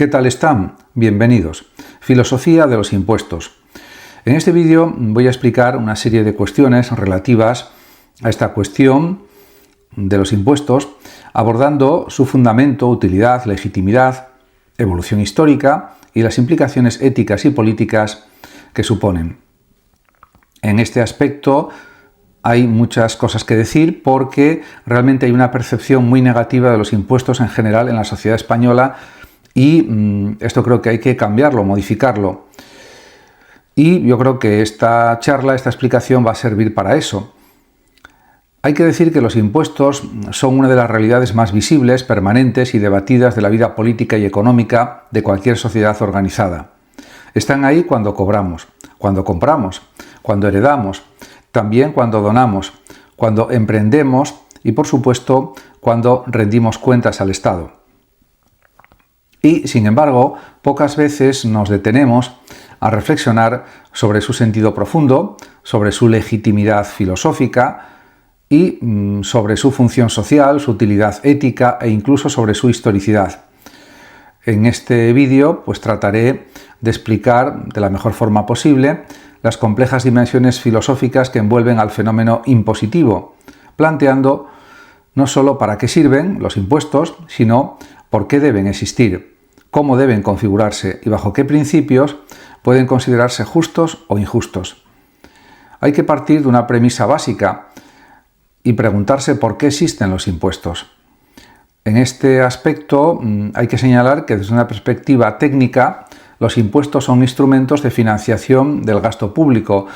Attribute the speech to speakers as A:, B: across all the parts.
A: ¿Qué tal están? Bienvenidos. Filosofía de los impuestos. En este vídeo voy a explicar una serie de cuestiones relativas a esta cuestión de los impuestos, abordando su fundamento, utilidad, legitimidad, evolución histórica y las implicaciones éticas y políticas que suponen. En este aspecto hay muchas cosas que decir porque realmente hay una percepción muy negativa de los impuestos en general en la sociedad española y esto creo que hay que cambiarlo, modificarlo. Y yo creo que esta charla, esta explicación va a servir para eso. Hay que decir que los impuestos son una de las realidades más visibles, permanentes y debatidas de la vida política y económica de cualquier sociedad organizada. Están ahí cuando cobramos, cuando compramos, cuando heredamos, también cuando donamos, cuando emprendemos y, por supuesto, cuando rendimos cuentas al Estado. Y, sin embargo, pocas veces nos detenemos a reflexionar sobre su sentido profundo, sobre su legitimidad filosófica y sobre su función social, su utilidad ética e incluso sobre su historicidad. En este vídeo trataré de explicar de la mejor forma posible las complejas dimensiones filosóficas que envuelven al fenómeno impositivo, planteando no solo para qué sirven los impuestos, sino por qué deben existir, cómo deben configurarse y bajo qué principios pueden considerarse justos o injustos. Hay que partir de una premisa básica y preguntarse por qué existen los impuestos. En este aspecto hay que señalar que desde una perspectiva técnica los impuestos son instrumentos de financiación del gasto público,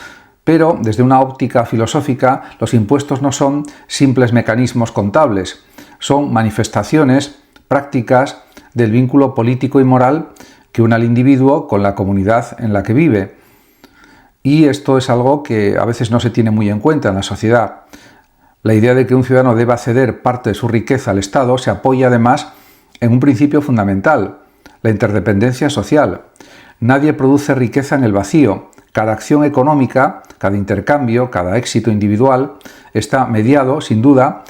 A: pero desde una óptica filosófica los impuestos no son simples mecanismos contables, son manifestaciones prácticas del vínculo político y moral que une al individuo con la comunidad en la que vive. Y esto es algo que a veces no se tiene muy en cuenta en la sociedad. La idea de que un ciudadano deba ceder parte de su riqueza al Estado se apoya además en un principio fundamental, la interdependencia social. Nadie produce riqueza en el vacío. Cada acción económica, cada intercambio, cada éxito individual está mediado, sin duda,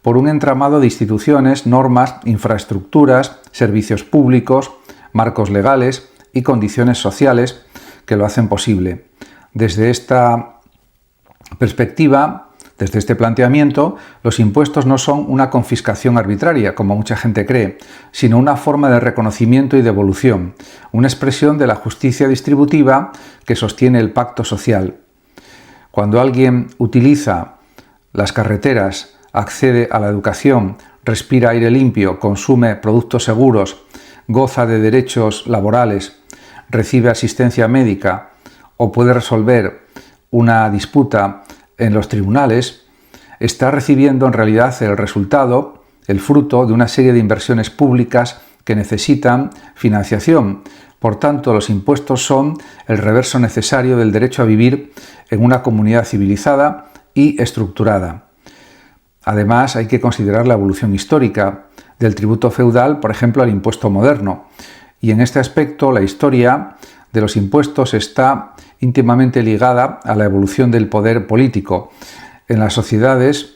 A: por un entramado de instituciones, normas, infraestructuras, servicios públicos, marcos legales y condiciones sociales que lo hacen posible. Desde esta perspectiva, desde este planteamiento, los impuestos no son una confiscación arbitraria, como mucha gente cree, sino una forma de reconocimiento y de evolución, una expresión de la justicia distributiva que sostiene el pacto social. Cuando alguien utiliza las carreteras, accede a la educación, respira aire limpio, consume productos seguros, goza de derechos laborales, recibe asistencia médica o puede resolver una disputa en los tribunales, está recibiendo en realidad el resultado, el fruto de una serie de inversiones públicas que necesitan financiación. Por tanto, los impuestos son el reverso necesario del derecho a vivir en una comunidad civilizada y estructurada. Además, hay que considerar la evolución histórica del tributo feudal, por ejemplo, al impuesto moderno. Y en este aspecto, la historia de los impuestos está íntimamente ligada a la evolución del poder político. En las sociedades,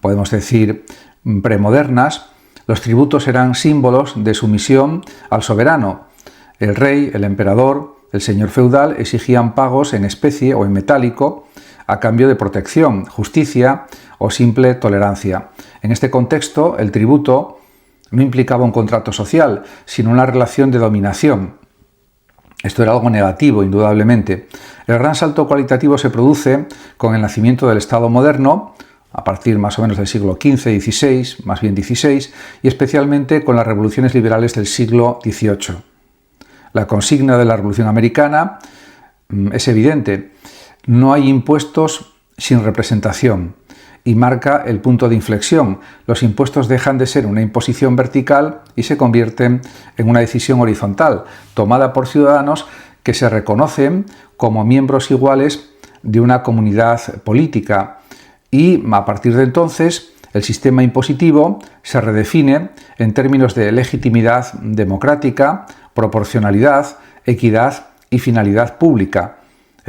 A: podemos decir, premodernas, los tributos eran símbolos de sumisión al soberano. El rey, el emperador, el señor feudal exigían pagos en especie o en metálico a cambio de protección, justicia o simple tolerancia. En este contexto, el tributo no implicaba un contrato social, sino una relación de dominación. Esto era algo negativo, indudablemente. El gran salto cualitativo se produce con el nacimiento del Estado moderno, a partir más o menos del siglo XV, XVI, más bien XVI, y especialmente con las revoluciones liberales del siglo XVIII. La consigna de la Revolución Americana es evidente. No hay impuestos sin representación y marca el punto de inflexión. Los impuestos dejan de ser una imposición vertical y se convierten en una decisión horizontal, tomada por ciudadanos que se reconocen como miembros iguales de una comunidad política. Y a partir de entonces, el sistema impositivo se redefine en términos de legitimidad democrática, proporcionalidad, equidad y finalidad pública.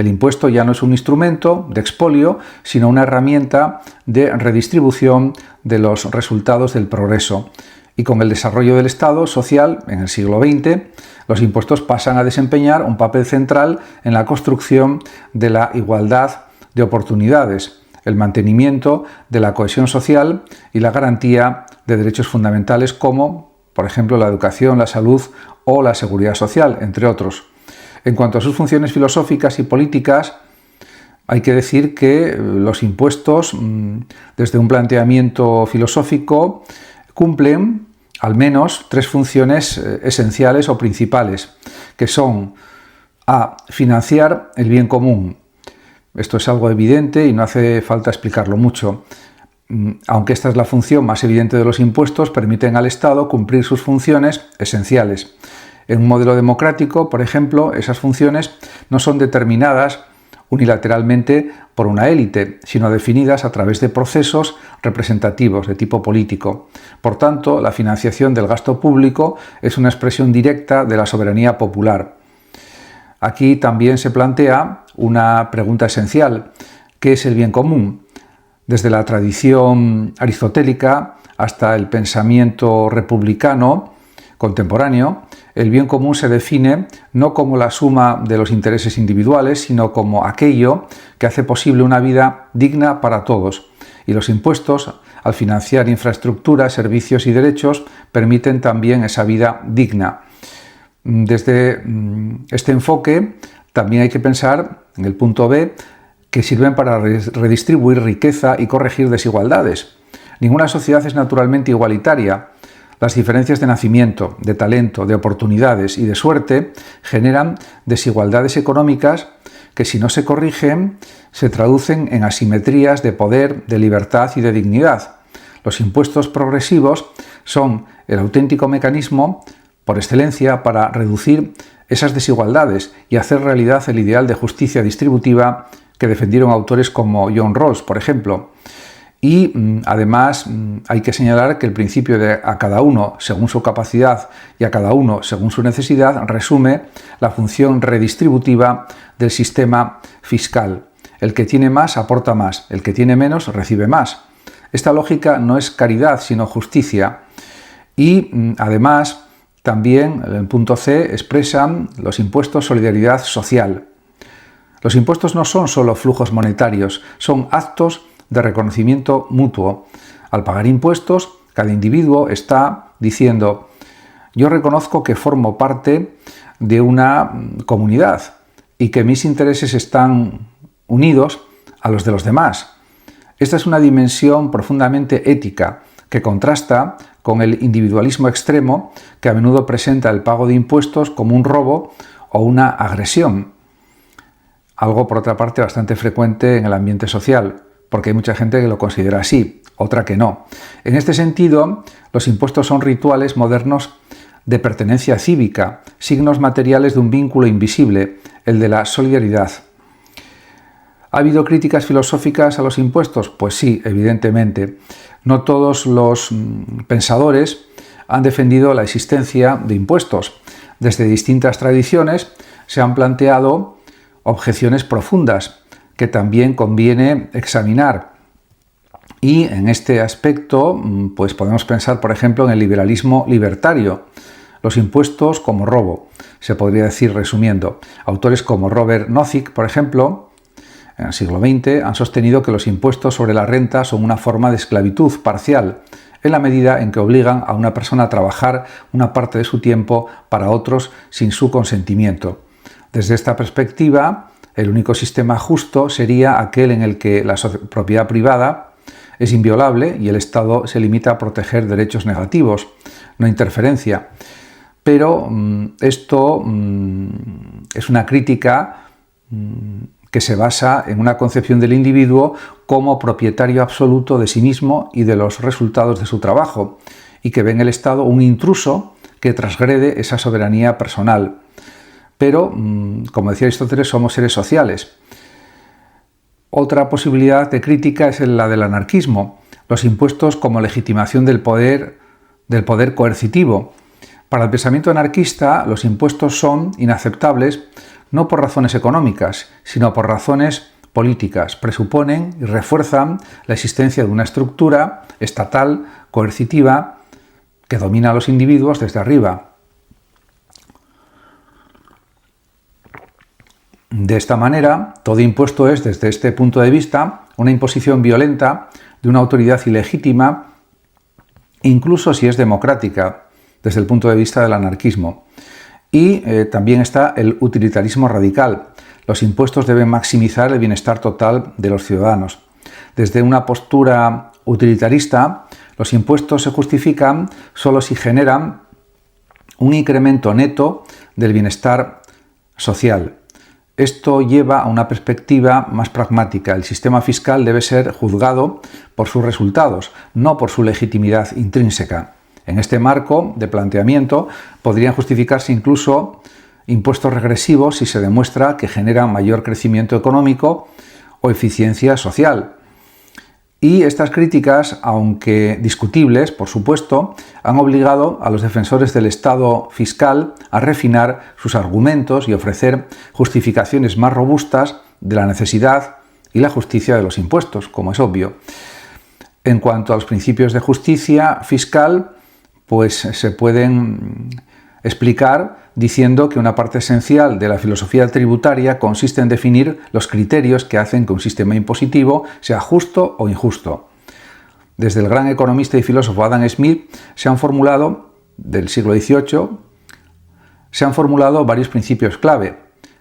A: El impuesto ya no es un instrumento de expolio, sino una herramienta de redistribución de los resultados del progreso. Y con el desarrollo del Estado social en el siglo XX, los impuestos pasan a desempeñar un papel central en la construcción de la igualdad de oportunidades, el mantenimiento de la cohesión social y la garantía de derechos fundamentales como, por ejemplo, la educación, la salud o la seguridad social, entre otros. En cuanto a sus funciones filosóficas y políticas, hay que decir que los impuestos, desde un planteamiento filosófico, cumplen al menos tres funciones esenciales o principales, que son a. Financiar el bien común. Esto es algo evidente y no hace falta explicarlo mucho. Aunque esta es la función más evidente de los impuestos, permiten al Estado cumplir sus funciones esenciales. En un modelo democrático, por ejemplo, esas funciones no son determinadas unilateralmente por una élite, sino definidas a través de procesos representativos de tipo político. Por tanto, la financiación del gasto público es una expresión directa de la soberanía popular. Aquí también se plantea una pregunta esencial: ¿qué es el bien común? Desde la tradición aristotélica hasta el pensamiento republicano contemporáneo, el bien común se define no como la suma de los intereses individuales, sino como aquello que hace posible una vida digna para todos. Y los impuestos, al financiar infraestructuras, servicios y derechos, permiten también esa vida digna. Desde este enfoque, también hay que pensar, en el punto B, que sirven para redistribuir riqueza y corregir desigualdades. Ninguna sociedad es naturalmente igualitaria. Las diferencias de nacimiento, de talento, de oportunidades y de suerte generan desigualdades económicas que, si no se corrigen, se traducen en asimetrías de poder, de libertad y de dignidad. Los impuestos progresivos son el auténtico mecanismo por excelencia para reducir esas desigualdades y hacer realidad el ideal de justicia distributiva que defendieron autores como John Rawls, por ejemplo. Y además hay que señalar que el principio de a cada uno según su capacidad y a cada uno según su necesidad resume la función redistributiva del sistema fiscal. El que tiene más aporta más, el que tiene menos recibe más. Esta lógica no es caridad sino justicia. Y además también en el punto C expresan los impuestos solidaridad social. Los impuestos no son solo flujos monetarios, son actos de reconocimiento mutuo. Al pagar impuestos, cada individuo está diciendo: yo reconozco que formo parte de una comunidad y que mis intereses están unidos a los de los demás. Esta es una dimensión profundamente ética que contrasta con el individualismo extremo que a menudo presenta el pago de impuestos como un robo o una agresión. Algo, por otra parte, bastante frecuente en el ambiente social, porque hay mucha gente que lo considera así, otra que no. En este sentido, los impuestos son rituales modernos de pertenencia cívica, signos materiales de un vínculo invisible, el de la solidaridad. ¿Ha habido críticas filosóficas a los impuestos? Pues sí, evidentemente. No todos los pensadores han defendido la existencia de impuestos. Desde distintas tradiciones se han planteado objeciones profundas que también conviene examinar. Y en este aspecto, pues podemos pensar, por ejemplo, en el liberalismo libertario. Los impuestos como robo, se podría decir resumiendo. Autores como Robert Nozick, por ejemplo, en el siglo XX, han sostenido que los impuestos sobre la renta son una forma de esclavitud parcial, en la medida en que obligan a una persona a trabajar una parte de su tiempo para otros sin su consentimiento. Desde esta perspectiva, el único sistema justo sería aquel en el que la propiedad privada es inviolable y el Estado se limita a proteger derechos negativos, no interferencia. Pero esto es una crítica que se basa en una concepción del individuo como propietario absoluto de sí mismo y de los resultados de su trabajo, y que ve en el Estado un intruso que transgrede esa soberanía personal. Pero, como decía Aristóteles, somos seres sociales. Otra posibilidad de crítica es la del anarquismo, los impuestos como legitimación del poder coercitivo. Para el pensamiento anarquista, los impuestos son inaceptables no por razones económicas, sino por razones políticas. Presuponen y refuerzan la existencia de una estructura estatal coercitiva que domina a los individuos desde arriba. De esta manera, todo impuesto es, desde este punto de vista, una imposición violenta de una autoridad ilegítima, incluso si es democrática, desde el punto de vista del anarquismo. Y también está el utilitarismo radical. Los impuestos deben maximizar el bienestar total de los ciudadanos. Desde una postura utilitarista, los impuestos se justifican solo si generan un incremento neto del bienestar social. Esto lleva a una perspectiva más pragmática. El sistema fiscal debe ser juzgado por sus resultados, no por su legitimidad intrínseca. En este marco de planteamiento podrían justificarse incluso impuestos regresivos si se demuestra que generan mayor crecimiento económico o eficiencia social. Y estas críticas, aunque discutibles, por supuesto, han obligado a los defensores del Estado fiscal a refinar sus argumentos y ofrecer justificaciones más robustas de la necesidad y la justicia de los impuestos, como es obvio. En cuanto a los principios de justicia fiscal, pues se pueden explicar diciendo que una parte esencial de la filosofía tributaria consiste en definir los criterios que hacen que un sistema impositivo sea justo o injusto. Desde el gran economista y filósofo Adam Smith del siglo XVIII, se han formulado varios principios clave.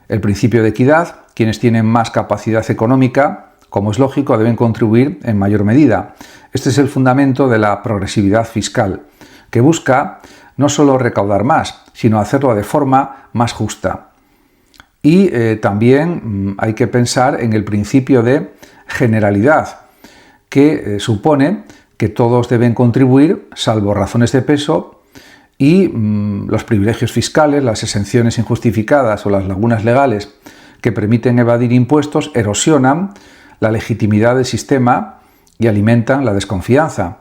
A: El principio de equidad: quienes tienen más capacidad económica, como es lógico, deben contribuir en mayor medida. Este es el fundamento de la progresividad fiscal, que busca no solo recaudar más, sino hacerlo de forma más justa. Y también hay que pensar en el principio de generalidad, que supone que todos deben contribuir, salvo razones de peso, y los privilegios fiscales, las exenciones injustificadas o las lagunas legales que permiten evadir impuestos erosionan la legitimidad del sistema y alimentan la desconfianza.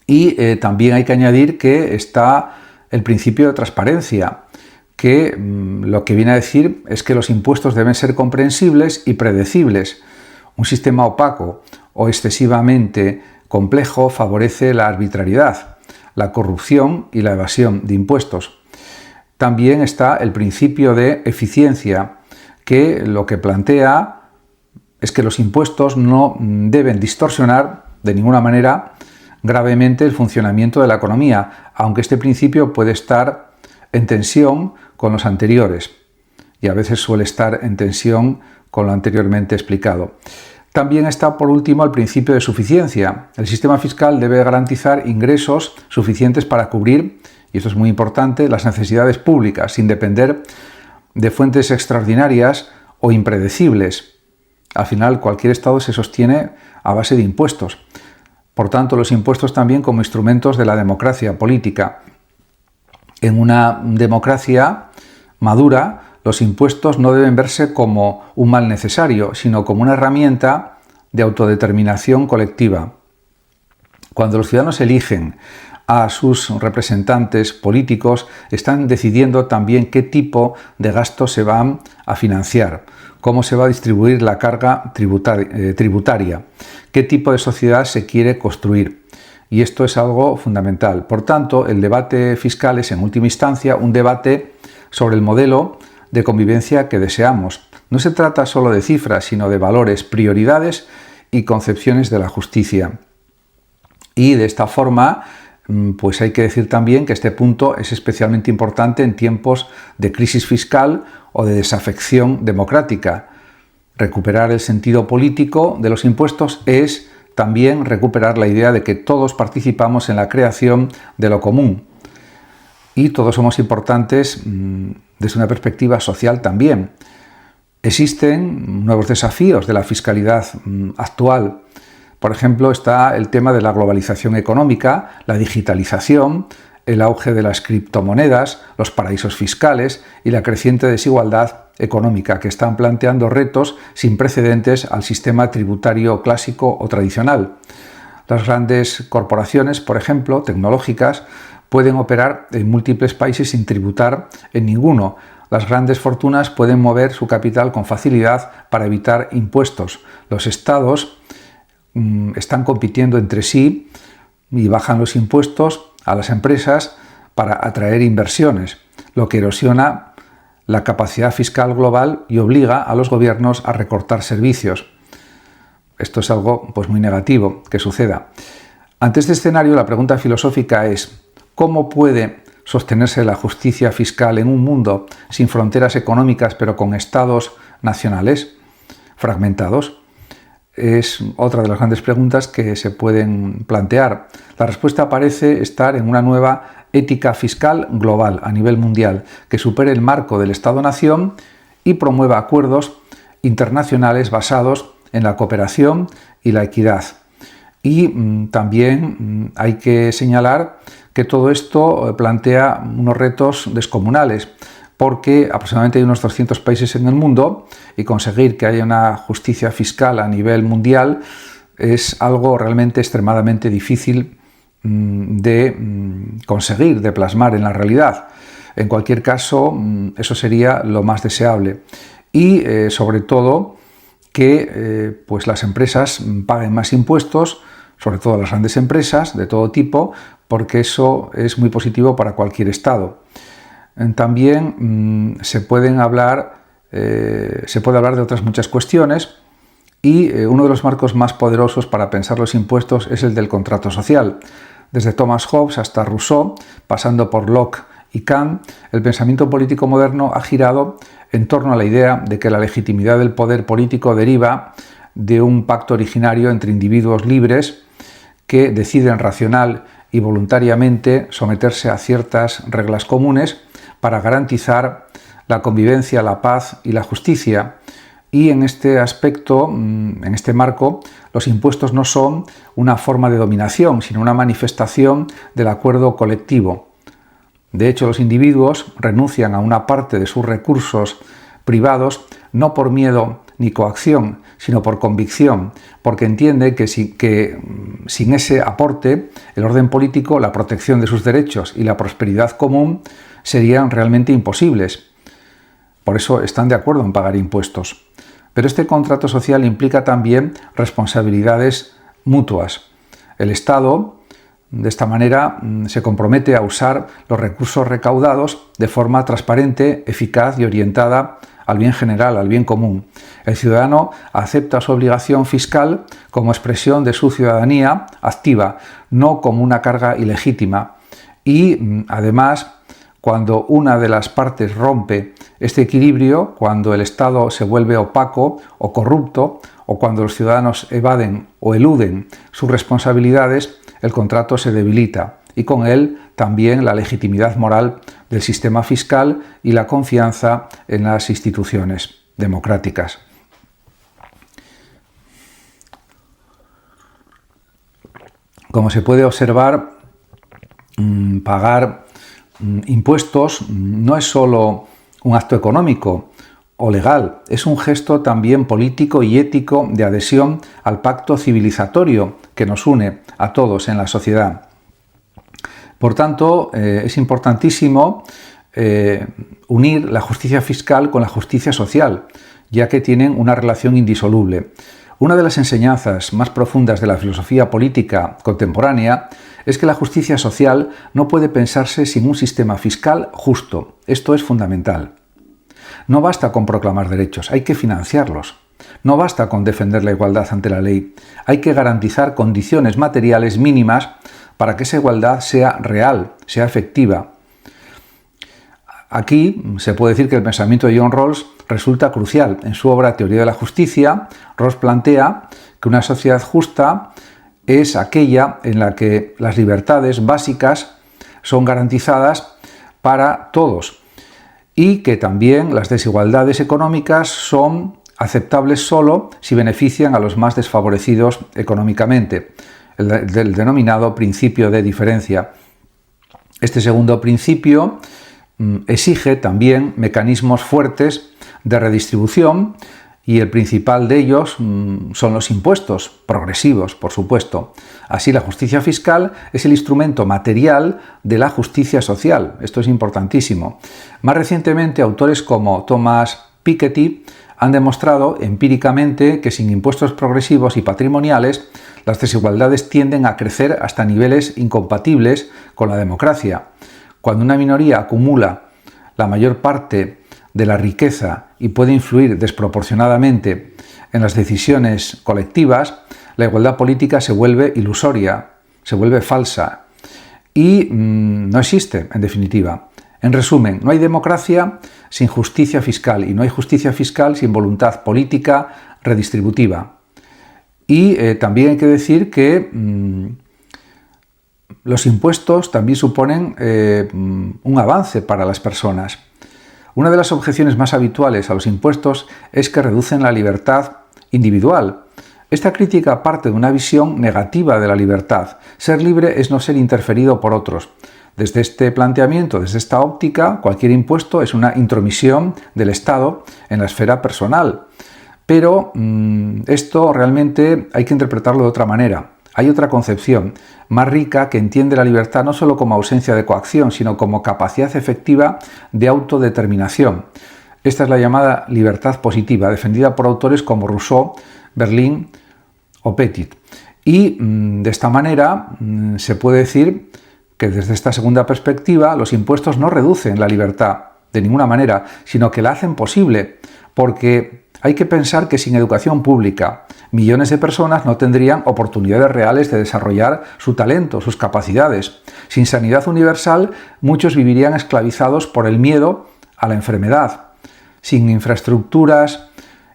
A: Y también hay que añadir que está el principio de transparencia, que lo que viene a decir es que los impuestos deben ser comprensibles y predecibles. Un sistema opaco o excesivamente complejo favorece la arbitrariedad, la corrupción y la evasión de impuestos. También está el principio de eficiencia, que lo que plantea es que los impuestos no deben distorsionar de ninguna manera gravemente el funcionamiento de la economía, aunque este principio puede estar en tensión con los anteriores y a veces suele estar en tensión con lo anteriormente explicado. También está, por último, el principio de suficiencia. El sistema fiscal debe garantizar ingresos suficientes para cubrir, y esto es muy importante, las necesidades públicas, sin depender de fuentes extraordinarias o impredecibles. Al final, cualquier Estado se sostiene a base de impuestos. Por tanto, los impuestos también como instrumentos de la democracia política. En una democracia madura, los impuestos no deben verse como un mal necesario, sino como una herramienta de autodeterminación colectiva. Cuando los ciudadanos eligen a sus representantes políticos, están decidiendo también qué tipo de gastos se van a financiar, cómo se va a distribuir la carga tributaria, qué tipo de sociedad se quiere construir. Y esto es algo fundamental. Por tanto, el debate fiscal es, en última instancia, un debate sobre el modelo de convivencia que deseamos. No se trata solo de cifras, sino de valores, prioridades y concepciones de la justicia. Y de esta forma, pues hay que decir también que este punto es especialmente importante en tiempos de crisis fiscal o de desafección democrática. Recuperar el sentido político de los impuestos es también recuperar la idea de que todos participamos en la creación de lo común y todos somos importantes desde una perspectiva social también. Existen nuevos desafíos de la fiscalidad actual. Por ejemplo, está el tema de la globalización económica, la digitalización, el auge de las criptomonedas, los paraísos fiscales y la creciente desigualdad económica, que están planteando retos sin precedentes al sistema tributario clásico o tradicional. Las grandes corporaciones, por ejemplo, tecnológicas, pueden operar en múltiples países sin tributar en ninguno. Las grandes fortunas pueden mover su capital con facilidad para evitar impuestos. Los estados están compitiendo entre sí y bajan los impuestos a las empresas para atraer inversiones, lo que erosiona la capacidad fiscal global y obliga a los gobiernos a recortar servicios. Esto es algo muy negativo que suceda. Ante este escenario, la pregunta filosófica es: ¿cómo puede sostenerse la justicia fiscal en un mundo sin fronteras económicas pero con estados nacionales fragmentados? Es otra de las grandes preguntas que se pueden plantear. La respuesta parece estar en una nueva ética fiscal global a nivel mundial que supere el marco del Estado-nación y promueva acuerdos internacionales basados en la cooperación y la equidad. Y también hay que señalar que todo esto plantea unos retos descomunales, porque aproximadamente hay unos 200 países en el mundo y conseguir que haya una justicia fiscal a nivel mundial es algo realmente extremadamente difícil de conseguir, de plasmar en la realidad. En cualquier caso, eso sería lo más deseable. Y sobre todo que las empresas paguen más impuestos, sobre todo las grandes empresas de todo tipo, porque eso es muy positivo para cualquier Estado. También se puede hablar de otras muchas cuestiones, y uno de los marcos más poderosos para pensar los impuestos es el del contrato social. Desde Thomas Hobbes hasta Rousseau, pasando por Locke y Kant, el pensamiento político moderno ha girado en torno a la idea de que la legitimidad del poder político deriva de un pacto originario entre individuos libres que deciden racional y voluntariamente someterse a ciertas reglas comunes para garantizar la convivencia, la paz y la justicia. Y en este aspecto, en este marco, los impuestos no son una forma de dominación, sino una manifestación del acuerdo colectivo. De hecho, los individuos renuncian a una parte de sus recursos privados no por miedo ni coacción, sino por convicción, porque entiende que sin ese aporte, el orden político, la protección de sus derechos y la prosperidad común serían realmente imposibles. Por eso están de acuerdo en pagar impuestos. Pero este contrato social implica también responsabilidades mutuas. El Estado, de esta manera, se compromete a usar los recursos recaudados de forma transparente, eficaz y orientada al bien general, al bien común. El ciudadano acepta su obligación fiscal como expresión de su ciudadanía activa, no como una carga ilegítima. Y, además, cuando una de las partes rompe este equilibrio, cuando el Estado se vuelve opaco o corrupto, o cuando los ciudadanos evaden o eluden sus responsabilidades, el contrato se debilita y con él también la legitimidad moral del sistema fiscal y la confianza en las instituciones democráticas. Como se puede observar, pagar impuestos no es solo un acto económico o legal, es un gesto también político y ético de adhesión al pacto civilizatorio que nos une a todos en la sociedad. Por tanto, es importantísimo unir la justicia fiscal con la justicia social, ya que tienen una relación indisoluble. Una de las enseñanzas más profundas de la filosofía política contemporánea es que la justicia social no puede pensarse sin un sistema fiscal justo. Esto es fundamental. No basta con proclamar derechos, hay que financiarlos. No basta con defender la igualdad ante la ley, hay que garantizar condiciones materiales mínimas para que esa igualdad sea real, sea efectiva. Aquí se puede decir que el pensamiento de John Rawls resulta crucial. En su obra Teoría de la Justicia, Rawls plantea que una sociedad justa es aquella en la que las libertades básicas son garantizadas para todos y que también las desigualdades económicas son aceptables solo si benefician a los más desfavorecidos económicamente, el denominado principio de diferencia. Este segundo principio exige también mecanismos fuertes de redistribución y el principal de ellos son los impuestos, progresivos, por supuesto. Así, la justicia fiscal es el instrumento material de la justicia social. Esto es importantísimo. Más recientemente, autores como Thomas Piketty han demostrado empíricamente que sin impuestos progresivos y patrimoniales, las desigualdades tienden a crecer hasta niveles incompatibles con la democracia. Cuando una minoría acumula la mayor parte de la riqueza y puede influir desproporcionadamente en las decisiones colectivas, la igualdad política se vuelve ilusoria, se vuelve falsa y no existe, en definitiva. En resumen, no hay democracia sin justicia fiscal y no hay justicia fiscal sin voluntad política redistributiva. Y también hay que decir que los impuestos también suponen un avance para las personas. Una de las objeciones más habituales a los impuestos es que reducen la libertad individual. Esta crítica parte de una visión negativa de la libertad. Ser libre es no ser interferido por otros. Desde este planteamiento, desde esta óptica, cualquier impuesto es una intromisión del Estado en la esfera personal. Pero esto realmente hay que interpretarlo de otra manera. Hay otra concepción, más rica, que entiende la libertad no solo como ausencia de coacción, sino como capacidad efectiva de autodeterminación. Esta es la llamada libertad positiva, defendida por autores como Rousseau, Berlin o Petit. Y de esta manera se puede decir que desde esta segunda perspectiva los impuestos no reducen la libertad de ninguna manera, sino que la hacen posible, porque hay que pensar que sin educación pública, millones de personas no tendrían oportunidades reales de desarrollar su talento, sus capacidades. Sin sanidad universal, muchos vivirían esclavizados por el miedo a la enfermedad. Sin infraestructuras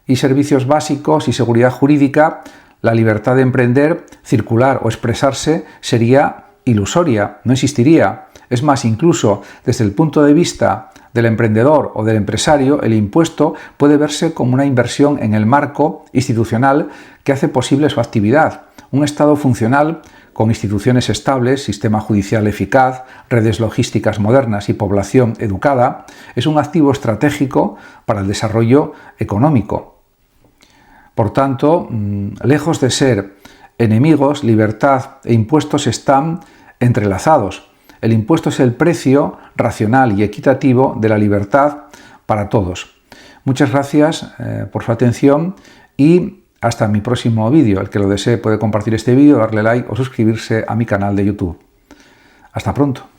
A: y servicios básicos y seguridad jurídica, la libertad de emprender, circular o expresarse sería ilusoria, no existiría. Es más, incluso desde el punto de vista del emprendedor o del empresario, el impuesto puede verse como una inversión en el marco institucional que hace posible su actividad. Un Estado funcional, con instituciones estables, sistema judicial eficaz, redes logísticas modernas y población educada, es un activo estratégico para el desarrollo económico. Por tanto, lejos de ser enemigos, libertad e impuestos están entrelazados. El impuesto es el precio racional y equitativo de la libertad para todos. Muchas gracias por su atención y hasta mi próximo vídeo. El que lo desee puede compartir este vídeo, darle like o suscribirse a mi canal de YouTube. Hasta pronto.